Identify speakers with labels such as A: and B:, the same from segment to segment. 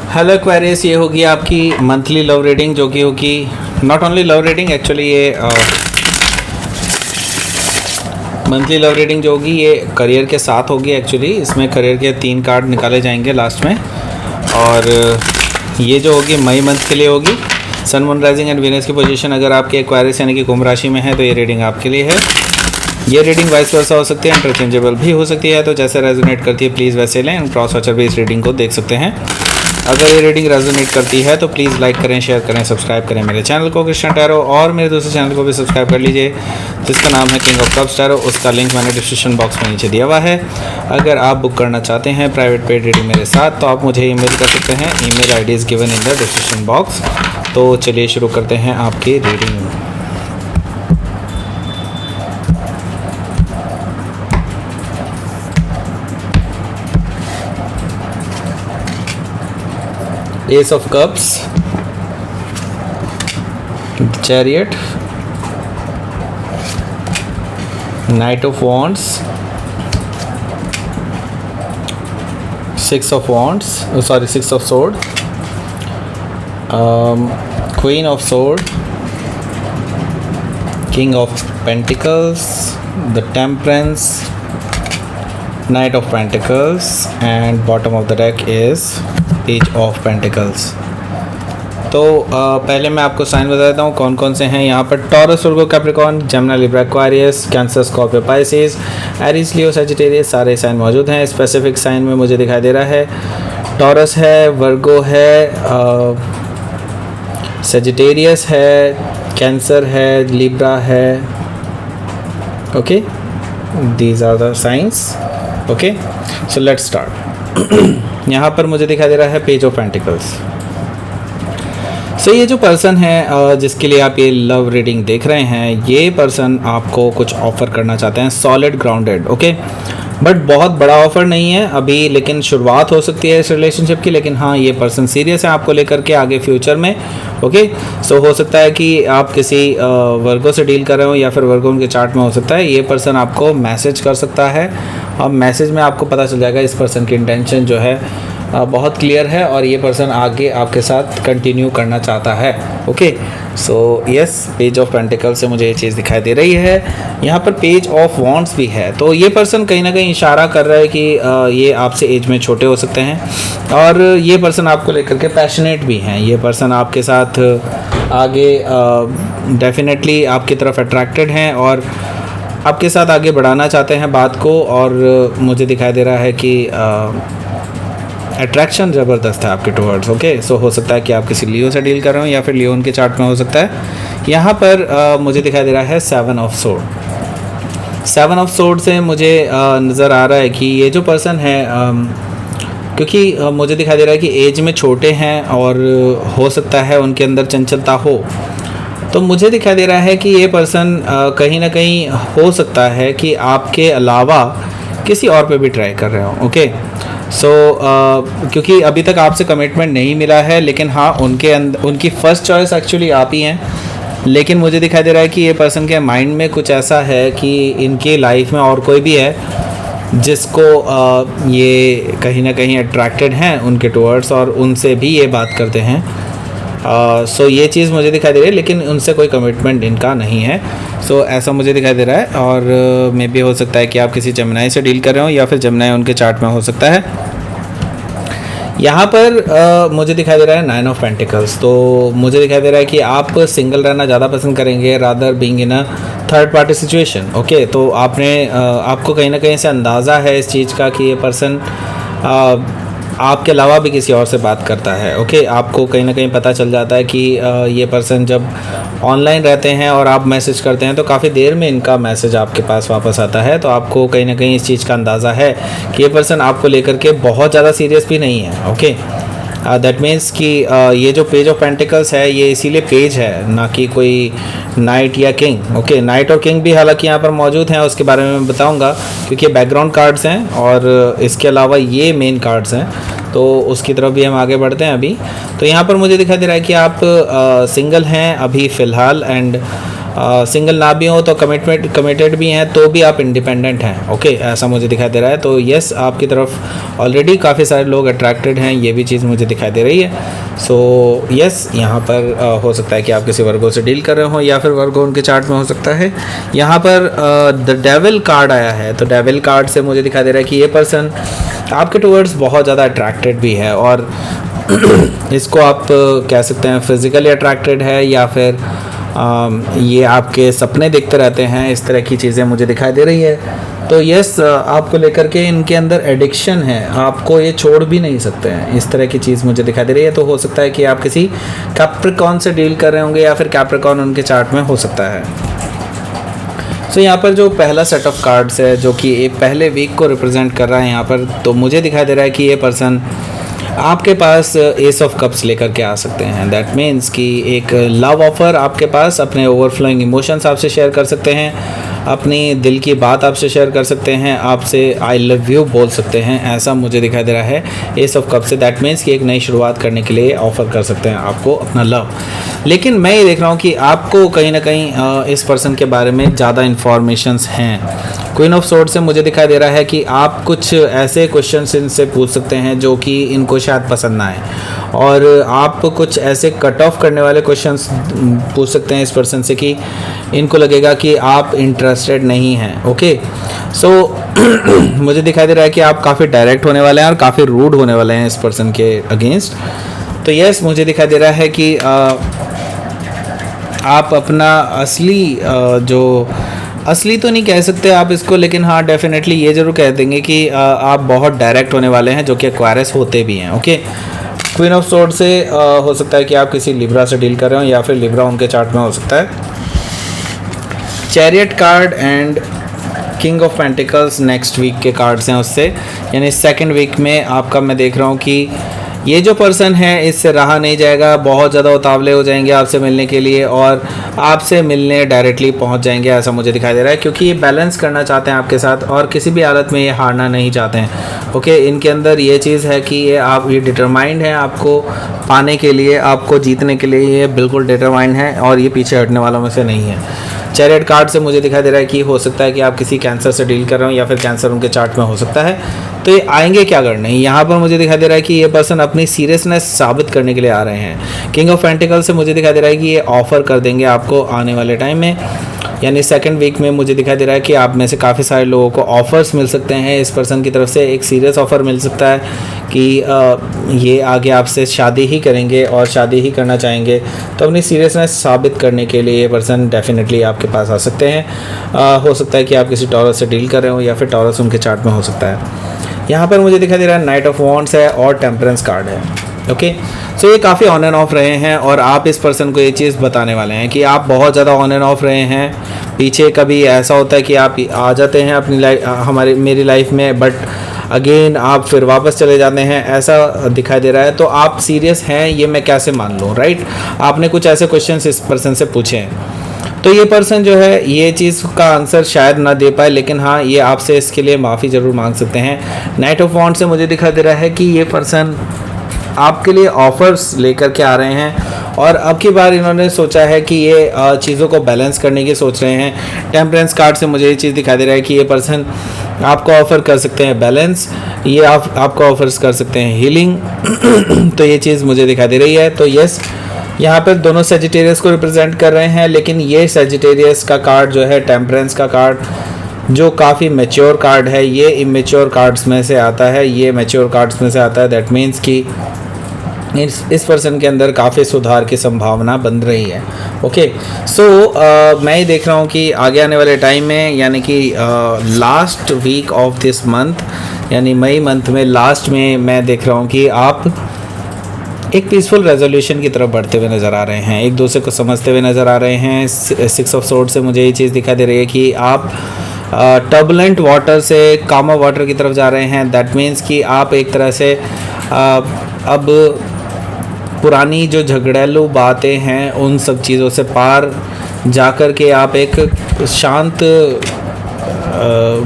A: Hello Aquarius, ये होगी आपकी मंथली लव रीडिंग जो कि होगी not only love reading, actually ये मंथली लव रीडिंग जो होगी ये करियर के साथ होगी। एक्चुअली इसमें करियर के 3 कार्ड निकाले जाएंगे लास्ट में, और ये जो होगी मई मंथ के लिए होगी। सन, मून, राइजिंग एंड वीनस की पोजीशन अगर आपके एक्वेरियस यानी कि कुंभ राशि में है तो ये रीडिंग आपके लिए है। ये रीडिंग वाइस वर्सा हो सकती है, इंटरचेंजेबल भी हो सकती है, तो जैसे रेजोनेट करती है प्लीज़ वैसे लें। एंड क्रॉस वॉचर भी इस रीडिंग को देख सकते हैं। अगर ये रीडिंग रेजोनेट करती है तो प्लीज़ लाइक करें, शेयर करें, सब्सक्राइब करें मेरे चैनल को कृष्णा टैरो, और मेरे दूसरे चैनल को भी सब्सक्राइब कर लीजिए जिसका नाम है किंग ऑफ कप्स टैरो। उसका लिंक मैंने डिस्क्रिप्शन बॉक्स में नीचे दिया हुआ है। अगर आप बुक करना चाहते हैं प्राइवेट पेड रीडिंग मेरे साथ तो आप मुझे ईमेल कर सकते हैं। Email ID is given in the description box. तो चलिए शुरू करते हैं आपकी reading. Ace of Cups, Chariot, Knight of Wands, Six of Wands, Six of Sword, Queen of Sword, King of Pentacles, the Temperance, Knight of Pentacles, and bottom of the deck is Page of Pentacles। तो पहले मैं आपको sign बता देता हूँ कौन कौन से हैं यहाँ पर। Taurus, Virgo, Capricorn, Gemini, Libra, Aquarius, Cancer, Scorpio, Pisces, Aries, Leo, Sagittarius, सारे साइन मौजूद हैं। स्पेसिफिक साइन में मुझे दिखाई दे रहा है टॉरस है, वर्गो है, सजिटेरियस है, कैंसर है, लिब्रा है। Okay, these are the science. Okay, so let's start. यहाँ पर मुझे दिखाई दे रहा है पेज ऑफ पेंटिकल्स। सो ये जो पर्सन है जिसके लिए आप ये लव रीडिंग देख रहे हैं, ये पर्सन आपको कुछ ऑफ़र करना चाहते हैं, सॉलिड, ग्राउंडेड। ओके, बट बहुत बड़ा ऑफ़र नहीं है अभी, लेकिन शुरुआत हो सकती है इस रिलेशनशिप की। लेकिन हाँ, ये पर्सन सीरियस है आपको लेकर के आगे फ्यूचर में। ओके, सो हो सकता है कि आप किसी वर्गो से डील कर रहे हो या फिर वर्गो उनके चार्ट में हो सकता है। ये पर्सन आपको मैसेज कर सकता है और मैसेज में आपको पता चल जाएगा इस पर्सन की इंटेंशन जो है बहुत क्लियर है और ये पर्सन आगे आपके साथ कंटिन्यू करना चाहता है। Okay, so yes, page of pentacle से मुझे ये चीज़ दिखाई दे रही है। यहाँ पर पेज ऑफ वॉन्ड्स भी है, तो ये पर्सन कहीं ना कहीं इशारा कर रहा है कि ये आपसे एज में छोटे हो सकते हैं और ये पर्सन आपको लेकर के पैशनेट भी हैं। ये पर्सन आपके साथ आगे डेफिनेटली आपकी तरफ अट्रैक्टेड हैं और आपके साथ आगे बढ़ाना चाहते हैं बात को। और मुझे दिखाई दे रहा है कि अट्रैक्शन ज़बरदस्त है आपके टुवर्ड्स। ओके, सो हो सकता है कि आप किसी लियो से डील कर रहे हो या फिर लियो उनके चार्ट में हो सकता है। यहाँ पर मुझे दिखाई दे रहा है 7 ऑफ सोर्ड। 7 ऑफ सोर्ड से मुझे नज़र आ रहा है कि ये जो पर्सन है क्योंकि मुझे दिखाई दे रहा है कि एज में छोटे हैं और हो सकता है उनके अंदर चंचलता हो, तो मुझे दिखाई दे रहा है कि ये पर्सन कहीं ना कहीं हो सकता है कि आपके अलावा किसी और पे भी ट्राई कर रहे हो। ओके, सो क्योंकि अभी तक आपसे कमिटमेंट नहीं मिला है, लेकिन हाँ उनके अंदर उनकी फ़र्स्ट चॉइस एक्चुअली आप ही हैं। लेकिन मुझे दिखाई दे रहा है कि ये पर्सन के माइंड में कुछ ऐसा है कि इनकी लाइफ में और कोई भी है जिसको ये कहीं ना कहीं अट्रैक्टेड हैं उनके टुवर्ड्स और उनसे भी ये बात करते हैं। सो ये चीज़ मुझे दिखाई दे रही है, लेकिन उनसे कोई कमिटमेंट इनका नहीं है। सो ऐसा मुझे दिखाई दे रहा है। और मे भी हो सकता है कि आप किसी जेमिनी से डील कर रहे हो या फिर जेमिनी उनके चार्ट में हो सकता है। यहाँ पर मुझे दिखाई दे रहा है 9 ऑफ पेंटिकल्स। तो मुझे दिखाई दे रहा है कि आप सिंगल रहना ज़्यादा पसंद करेंगे rather being in a third party situation. Okay, तो आपको कहीं ना कहीं से अंदाज़ा है इस चीज़ का कि ये पर्सन आपके अलावा भी किसी और से बात करता है। ओके, आपको कहीं ना कहीं पता चल जाता है कि ये पर्सन जब ऑनलाइन रहते हैं और आप मैसेज करते हैं तो काफ़ी देर में इनका मैसेज आपके पास वापस आता है। तो आपको कहीं ना कहीं इस चीज़ का अंदाज़ा है कि ये पर्सन आपको लेकर के बहुत ज़्यादा सीरियस भी नहीं है। ओके, दैट मीन्स कि ये जो पेज ऑफ पेंटिकल्स है ये इसीलिए पेज है, ना कि कोई नाइट या किंग। ओके, नाइट और किंग भी हालांकि यहाँ पर मौजूद हैं, उसके बारे में मैं बताऊँगा क्योंकि ये बैकग्राउंड कार्ड्स हैं और इसके अलावा ये मेन कार्ड्स हैं, तो उसकी तरफ भी हम आगे बढ़ते हैं अभी। तो यहाँ पर मुझे दिखाई दे रहा है कि आप सिंगल हैं अभी फ़िलहाल एंड सिंगल ना भी हो तो कमिटेड भी हैं तो भी आप इंडिपेंडेंट हैं, ओके, ऐसा मुझे दिखाई दे रहा है। तो यस, आपकी तरफ ऑलरेडी काफ़ी सारे लोग अट्रैक्टेड हैं, ये भी चीज़ मुझे दिखाई दे रही है। सो यस, यहाँ पर हो सकता है कि आप किसी वर्गो से डील कर रहे हो या फिर वर्गो उनके चार्ट में हो सकता है। यहाँ पर द डेविल कार्ड आया है, तो डेविल कार्ड से मुझे दिखाई दे रहा है कि ये पर्सन आपके टूवर्ड्स बहुत ज़्यादा अट्रैक्टेड भी है, और इसको आप कह सकते हैं फिज़िकली अट्रैक्टेड है या फिर ये आपके सपने देखते रहते हैं, इस तरह की चीज़ें मुझे दिखाई दे रही है। तो यस, आपको लेकर के इनके अंदर एडिक्शन है, आपको ये छोड़ भी नहीं सकते हैं, इस तरह की चीज़ मुझे दिखाई दे रही है। तो हो सकता है कि आप किसी कैप्रिकॉर्न से डील कर रहे होंगे या फिर कैप्रिकॉर्न उनके चार्ट में हो सकता है। सो यहाँ पर जो पहला सेट ऑफ कार्ड्स है जो कि एक पहले वीक को रिप्रेजेंट कर रहा है यहाँ पर, तो मुझे दिखाई दे रहा है कि ये पर्सन आपके पास एस ऑफ कप्स लेकर के आ सकते हैं। दैट मीन्स कि एक लव ऑफर आपके पास, अपने ओवरफ्लोइंग इमोशंस आपसे शेयर कर सकते हैं, अपनी दिल की बात आपसे शेयर कर सकते हैं, आपसे आई लव यू बोल सकते हैं, ऐसा मुझे दिखाई दे रहा है एस ऑफ कप से। दैट मीन्स कि एक नई शुरुआत करने के लिए ऑफ़र कर सकते हैं आपको अपना लव। लेकिन मैं ये देख रहा हूँ कि आपको कहीं ना कहीं इस पर्सन के बारे में ज़्यादा इन्फॉर्मेशंस हैं। क्वीन ऑफ सोर्ड से मुझे दिखाई दे रहा है कि आप कुछ ऐसे क्वेश्चंस इनसे पूछ सकते हैं जो कि इनको शायद पसंद ना आए, और आप कुछ ऐसे कट ऑफ करने वाले क्वेश्चंस पूछ सकते हैं इस पर्सन से कि इनको लगेगा कि आप इंटरेस्टेड नहीं हैं, ओके। सो मुझे दिखाई दे रहा है कि आप काफ़ी डायरेक्ट होने वाले हैं और काफ़ी रूड होने वाले हैं इस पर्सन के अगेंस्ट। तो यस, मुझे दिखाई दे रहा है कि आप अपना असली तो नहीं कह सकते आप इसको, लेकिन हाँ डेफिनेटली ये ज़रूर कह देंगे कि आप बहुत डायरेक्ट होने वाले हैं, जो कि एक्वायरस होते भी हैं, ओके। क्वीन ऑफ सोर्ड से हो सकता है कि आप किसी लिब्रा से डील कर रहे हो या फिर लिब्रा उनके चार्ट में हो सकता है। Chariot card and king of pentacles next week के कार्ड्स हैं उससे, यानी सेकंड वीक में आपका मैं देख रहा हूँ कि ये जो पर्सन है इससे रहा नहीं जाएगा, बहुत ज़्यादा उतावले हो जाएंगे आपसे मिलने के लिए और आपसे मिलने डायरेक्टली पहुंच जाएंगे, ऐसा मुझे दिखाई दे रहा है, क्योंकि ये बैलेंस करना चाहते हैं आपके साथ और किसी भी हालत में ये हारना नहीं चाहते हैं, ओके। इनके अंदर ये चीज़ है कि ये डिटरमाइंड है आपको पाने के लिए, आपको जीतने के लिए ये बिल्कुल डिटरमाइंड है और ये पीछे हटने वालों में से नहीं है। चैरियट कार्ड से मुझे दिखाई दे रहा है कि हो सकता है कि आप किसी कैंसर से डील कर रहे हो या फिर कैंसर उनके चार्ट में हो सकता है। तो ये आएंगे क्या करने, यहाँ पर मुझे दिखाई दे रहा है कि ये पर्सन अपनी सीरियसनेस साबित करने के लिए आ रहे हैं। किंग ऑफ पेंटिकल से मुझे दिखाई दे रहा है कि ये ऑफर कर देंगे आपको आने वाले टाइम में, यानी सेकंड वीक में मुझे दिखाई दे रहा है कि आप में से काफ़ी सारे लोगों को ऑफ़र्स मिल सकते हैं इस पर्सन की तरफ से। एक सीरियस ऑफ़र मिल सकता है कि ये आगे आपसे शादी ही करेंगे और शादी ही करना चाहेंगे, तो अपनी सीरियसनेस साबित करने के लिए ये पर्सन डेफिनेटली आपके पास आ सकते हैं। हो सकता है कि आप किसी टॉरस से डील कर रहे हो या फिर टॉरस उनके चार्ट में हो सकता है। यहाँ पर मुझे दिखाई दे रहा है नाइट ऑफ वॉन्ड्स है और टेम्परेंस कार्ड है, ओके। सो ये काफ़ी ऑन एंड ऑफ रहे हैं और आप इस पर्सन को ये चीज़ बताने वाले हैं कि आप बहुत ज़्यादा ऑन एंड ऑफ रहे हैं। पीछे कभी ऐसा होता है कि आप आ जाते हैं अपनी मेरी लाइफ में, बट अगेन आप फिर वापस चले जाते हैं, ऐसा दिखाई दे रहा है। तो आप सीरियस हैं ये मैं कैसे मान लूँ, राइट। आपने कुछ ऐसे क्वेश्चंस इस पर्सन से पूछे हैं, तो ये पर्सन जो है ये चीज़ का आंसर शायद ना दे पाए, लेकिन हाँ ये आपसे इसके लिए माफ़ी ज़रूर मांग सकते हैं। नाइट ऑफ वॉन्ड से मुझे दिखाई दे रहा है कि ये पर्सन आपके लिए ऑफ़र्स लेकर के आ रहे हैं और अब की बार इन्होंने सोचा है कि ये चीज़ों को बैलेंस करने की सोच रहे हैं। टेम्परेंस कार्ड से मुझे ये चीज़ दिखाई दे रहा है कि ये पर्सन आपको ऑफ़र कर सकते हैं बैलेंस, ये आपको ऑफर्स कर सकते हैं हीलिंग तो ये चीज़ मुझे दिखाई दे रही है। तो यस, यहाँ पर दोनों सेजिटेरियस को रिप्रेजेंट कर रहे हैं, लेकिन ये सेजिटेरियस का कार्ड जो है टेम्परेंस का कार्ड जो काफ़ी मैच्योर कार्ड है, ये इमेच्योर कार्ड्स में से आता है, ये मैच्योर कार्ड्स में से आता है। दैट मीन्स कि इस पर्सन के अंदर काफ़ी सुधार की संभावना बन रही है, ओके। सो मैं ये देख रहा हूँ कि आगे आने वाले टाइम में, यानी कि last week of this month, यानी मई मंथ में लास्ट में मैं देख रहा हूँ कि आप एक पीसफुल रेजोल्यूशन की तरफ बढ़ते हुए नज़र आ रहे हैं, एक दूसरे को समझते हुए नज़र आ रहे हैं। 6 ऑफ सोर्ड से मुझे ये चीज़ दिखाई दे रही है कि आप टर्बुलेंट वाटर से कामर वाटर की तरफ जा रहे हैं। दैट मीन्स कि आप एक तरह से अब पुरानी जो झगड़ेलू बातें हैं उन सब चीज़ों से पार जाकर के आप एक शांत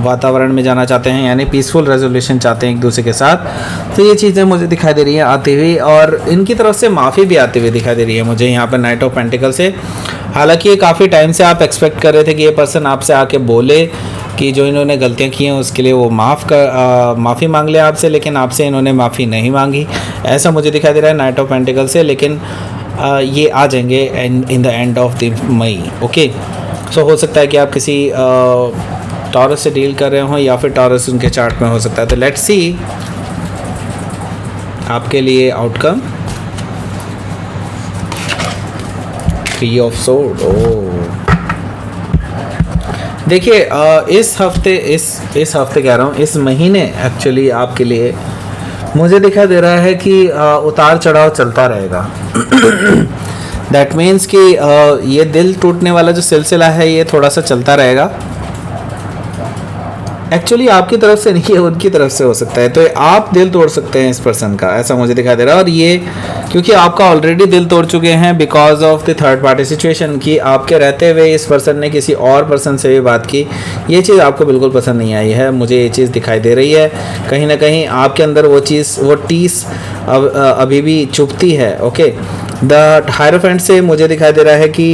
A: वातावरण में जाना चाहते हैं, यानी पीसफुल रेजोल्यूशन चाहते हैं एक दूसरे के साथ। तो ये चीज़ें मुझे दिखाई दे रही हैं आती हुई, और इनकी तरफ से माफ़ी भी आती हुई दिखाई दे रही है मुझे यहाँ पर नाइट ऑफ पेंटिकल से। हालांकि ये काफ़ी टाइम से आप एक्सपेक्ट कर रहे थे कि ये पर्सन आपसे आके बोले कि जो इन्होंने गलतियाँ की हैं उसके लिए वो माफ़ी मांग ले आपसे, लेकिन आपसे इन्होंने माफ़ी नहीं मांगी, ऐसा मुझे दिखाई दे रहा है नाइट ऑफ पेंटिकल से। लेकिन ये आ जाएंगे in the end of the May. Okay, so हो सकता है कि आप किसी टॉरस से डील कर रहे हों, या फिर टॉरस उनके चार्ट में हो सकता है। तो लेट्स सी आपके लिए आउटकम। 3 of sword. देखिए इस हफ्ते इस हफ्ते कह रहा हूँ, इस महीने एक्चुअली आपके लिए मुझे दिखाई दे रहा है कि उतार चढ़ाव चलता रहेगा। दैट मीन्स कि ये दिल टूटने वाला जो सिलसिला है ये थोड़ा सा चलता रहेगा। एक्चुअली आपकी तरफ से नहीं है, उनकी तरफ से हो सकता है। तो आप दिल तोड़ सकते हैं इस पर्सन का, ऐसा मुझे दिखाई दे रहा है। और ये क्योंकि आपका ऑलरेडी दिल तोड़ चुके हैं because of the third party situation, कि आपके रहते हुए इस पर्सन ने किसी और पर्सन से भी बात की, ये चीज़ आपको बिल्कुल पसंद नहीं आई है, मुझे ये चीज़ दिखाई दे रही है। कहीं ना कहीं आपके अंदर वो चीज़, वो टीस अभी भी चुभती है। ओके, द हायरोफेंट से मुझे दिखाई दे रहा है कि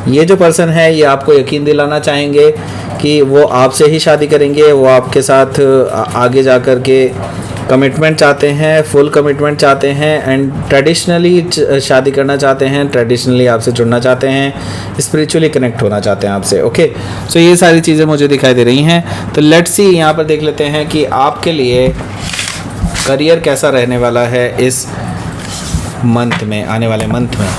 A: ये जो पर्सन है ये आपको यकीन दिलाना चाहेंगे कि वो आपसे ही शादी करेंगे, वो आपके साथ आगे जा कर के कमिटमेंट चाहते हैं, फुल कमिटमेंट चाहते हैं, एंड ट्रेडिशनली शादी करना चाहते हैं, ट्रेडिशनली आपसे जुड़ना चाहते हैं, स्पिरिचुअली कनेक्ट होना चाहते हैं आपसे। ओके, सो ये सारी चीज़ें मुझे दिखाई दे रही हैं। तो लेट्स सी यहाँ पर देख लेते हैं कि आपके लिए करियर कैसा रहने वाला है इस मंथ में, आने वाले मंथ में।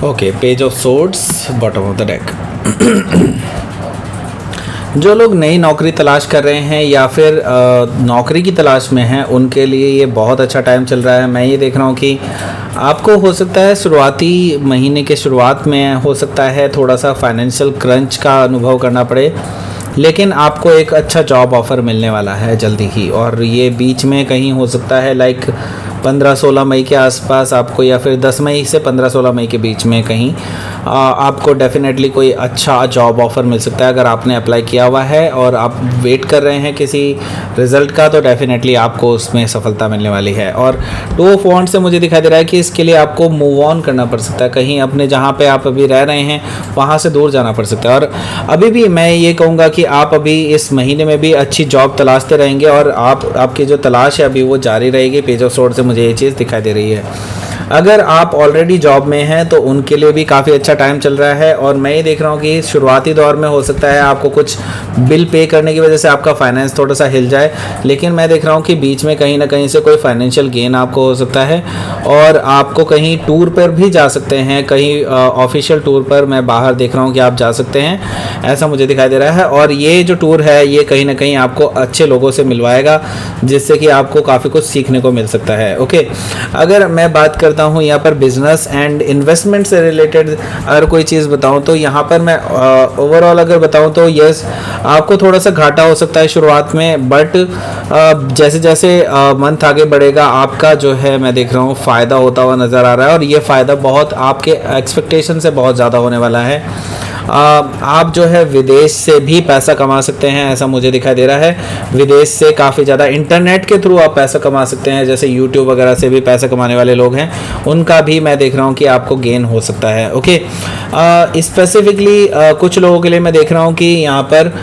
A: Okay, page of swords, bottom of the deck. जो लोग नई नौकरी तलाश कर रहे हैं या फिर नौकरी की तलाश में हैं, उनके लिए ये बहुत अच्छा टाइम चल रहा है। मैं ये देख रहा हूँ कि आपको हो सकता है शुरुआती महीने के शुरुआत में हो सकता है थोड़ा सा फाइनेंशियल क्रंच का अनुभव करना पड़े, लेकिन आपको एक अच्छा जॉब ऑफ़र मिलने वाला है जल्दी ही। और ये बीच में कहीं हो सकता है लाइक 15-16 मई के आसपास आपको, या फिर 10 मई से 15-16 मई के बीच में कहीं आपको डेफिनेटली कोई अच्छा जॉब ऑफ़र मिल सकता है। अगर आपने अप्लाई किया हुआ है और आप वेट कर रहे हैं किसी रिज़ल्ट का, तो डेफिनेटली आपको उसमें सफलता मिलने वाली है। और 2 ऑफ वॉन्ड से मुझे दिखाई दे रहा है कि इसके लिए आपको मूव ऑन करना पड़ सकता है, कहीं अपने जहाँ पे आप अभी रह रहे हैं वहाँ से दूर जाना पड़ सकता है। और अभी भी मैं ये कहूँगा कि आप अभी इस महीने में भी अच्छी जॉब तलाशते रहेंगे, और आपकी जो तलाश है अभी वो जारी रहेगी। पेज ऑफ सोर्ड से मुझे ये चीज़ दिखाई दे रही है। अगर आप ऑलरेडी जॉब में हैं तो उनके लिए भी काफ़ी अच्छा टाइम चल रहा है। और मैं ये देख रहा हूँ कि शुरुआती दौर में हो सकता है आपको कुछ बिल पे करने की वजह से आपका फाइनेंस थोड़ा सा हिल जाए, लेकिन मैं देख रहा हूँ कि बीच में कहीं ना कहीं से कोई फाइनेंशियल गेन आपको हो सकता है, और आपको कहीं टूर पर भी जा सकते हैं, कहीं ऑफिशियल टूर पर मैं बाहर देख रहा हूँ कि आप जा सकते हैं, ऐसा मुझे दिखाई दे रहा है। और ये जो टूर है ये कहीं ना कहीं आपको अच्छे लोगों से मिलवाएगा, जिससे कि आपको काफ़ी कुछ सीखने को मिल सकता है। ओके, अगर मैं बात करता हूँ यहाँ पर बिजनेस एंड इन्वेस्टमेंट से रिलेटेड अगर कोई चीज़ बताऊँ, तो यहाँ पर मैं ओवरऑल अगर बताऊँ तो यस, आपको थोड़ा सा घाटा हो सकता है शुरुआत में, बट जैसे जैसे मंथ आगे बढ़ेगा आपका जो है मैं देख रहा हूँ फ़ायदा होता हुआ नज़र आ रहा है। और ये फ़ायदा बहुत आपके एक्सपेक्टेशन से बहुत ज़्यादा होने वाला है। आप जो है विदेश से भी पैसा कमा सकते हैं, ऐसा मुझे दिखाई दे रहा है। विदेश से काफ़ी ज़्यादा इंटरनेट के थ्रू आप पैसा कमा सकते हैं, जैसे यूट्यूब वगैरह से भी पैसा कमाने वाले लोग हैं, उनका भी मैं देख रहा हूँ कि आपको गेन हो सकता है। ओके, स्पेसिफिकली कुछ लोगों के लिए मैं देख रहा हूँ कि यहाँ पर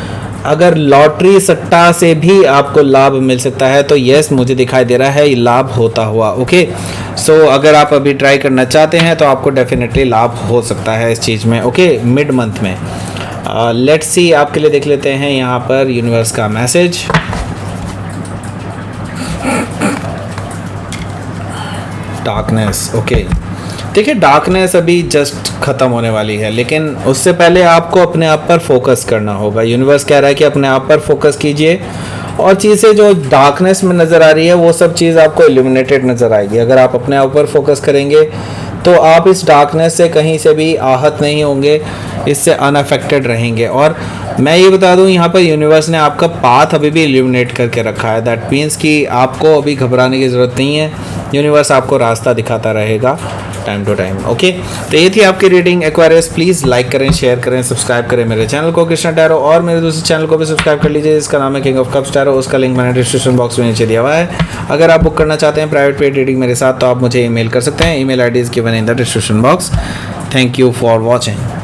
A: अगर लॉटरी सट्टा से भी आपको लाभ मिल सकता है, तो यस मुझे दिखाई दे रहा है ये लाभ होता हुआ। ओके, सो अगर आप अभी ट्राई करना चाहते हैं तो आपको डेफिनेटली लाभ हो सकता है इस चीज़ में। ओके, मिड मंथ में लेट्स सी, आपके लिए देख लेते हैं यहाँ पर यूनिवर्स का मैसेज। Darkness, okay. देखिए, डार्कनेस अभी जस्ट ख़त्म होने वाली है, लेकिन उससे पहले आपको अपने आप पर फोकस करना होगा। यूनिवर्स कह रहा है कि अपने आप पर फोकस कीजिए, और चीज़ें जो डार्कनेस में नज़र आ रही है वो सब चीज़ आपको इल्यूमिनेटेड नज़र आएगी। अगर आप अपने आप पर फोकस करेंगे तो आप इस डार्कनेस से कहीं से भी आहत नहीं होंगे, इससे अनअफेक्टेड रहेंगे। और मैं ये बता दूं, यहाँ पर यूनिवर्स ने आपका पाथ अभी भी इल्यूमिनेट करके रखा है। दैट मीन्स कि आपको अभी घबराने की ज़रूरत नहीं है, यूनिवर्स आपको रास्ता दिखाता रहेगा टाइम टू टाइम। ओके, तो ये थी आपकी रीडिंग एक्वेरियस। प्लीज़ लाइक करें, शेयर करें, सब्सक्राइब करें मेरे चैनल को कृष्णा टैरो, और मेरे दूसरे चैनल को भी सब्सक्राइब कर लीजिए जिसका नाम है किंग ऑफ कप्स टैरो। उसका लिंक मैंने डिस्क्रिप्शन बॉक्स में नीचे दिया हुआ है। अगर आप बुक करना चाहते हैं प्राइवेट पेड रीडिंग मेरे साथ, तो आप मुझे ईमेल कर सकते हैं। Email ID is given in the description box. Thank you for watching.